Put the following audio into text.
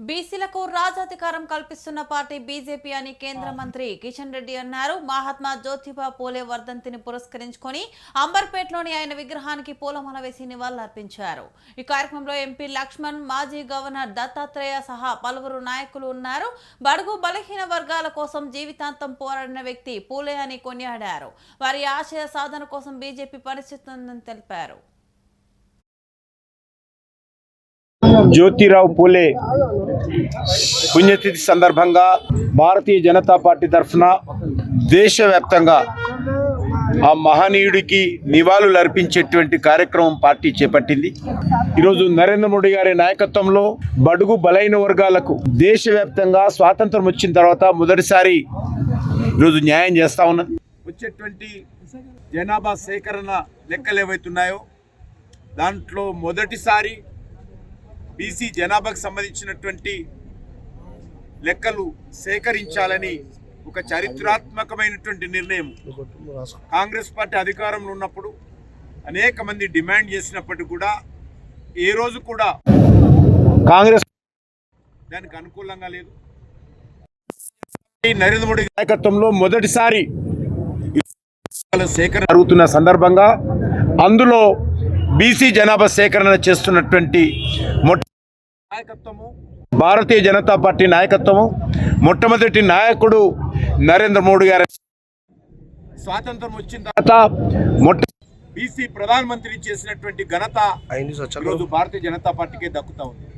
బీసీలకు రాజాధికారం కల్పిస్తున్న party BJP అని కేంద్ర మంత్రి కిషన్ రెడ్డి అన్నారు. మహాత్మా జ్యోతిబా పూలే వర్ధంతిని పురస్కరించుకొని అంబర్పేటలోని ఆయన విగ్రహానికి పూలమాల వేసి నివాళులర్పించారు. ఈ కార్యక్రమంలో ఎంపీ లక్ష్మణ్, మాజీ గవర్నర్ దత్తాత్రేయ సహా పలువురు నాయకులు ఉన్నారు. బడుగు బలహీన వర్గాల కోసం జీవితాంతం పోరాడిన వ్యక్తి పూలే అని కొనియాడారు. వారి ఆశయ సాధన కోసం బీజేపీ పనిచేస్తుందని తెలిపారు. జ్యోతిరావు పూలే పుణ్యతిథి సందర్భంగా భారతీయ జనతా పార్టీ తరఫున దేశవ్యాప్తంగా ఆ మహనీయుడికి నివాళులు అర్పించేటువంటి కార్యక్రమం పార్టీ చేపట్టింది. ఈరోజు నరేంద్ర మోడీ గారి నాయకత్వంలో బడుగు బలైన వర్గాలకు దేశవ్యాప్తంగా స్వాతంత్రం వచ్చిన తర్వాత మొదటిసారి ఈరోజు న్యాయం చేస్తా ఉన్నది. వచ్చేటువంటి జనాభా సేకరణ లెక్కలు ఏవైతున్నాయో దాంట్లో మొదటిసారి బీసీ జనాభాకు సంబంధించినటువంటి లెక్కలు సేకరించాలని ఒక చరిత్రాత్మకమైనటువంటి నిర్ణయం కాంగ్రెస్ పార్టీ అధికారంలో ఉన్నప్పుడు అనేక మంది డిమాండ్ చేసినప్పటికీ కూడా ఏ రోజు కూడా కాంగ్రెస్ దానికి అనుకూలంగా లేదు. నరేంద్ర మోడీ నాయకత్వంలో మొదటిసారి సేకరణ జరుగుతున్న సందర్భంగా అందులో బీసీ జనాభా సేకరణ చేస్తున్నటువంటి నాయకత్వము భారతీయ జనతా పార్టీ నాయకత్వము మొట్టమొదటి నాయకుడు నరేంద్ర మోడీ గారు స్వాతంత్రం వచ్చిన తర్వాత బీసీ ప్రధానమంత్రి చేసినటువంటి ఘనత ఈరోజు భారతీయ జనతా పార్టీకే దక్కుతా ఉంది.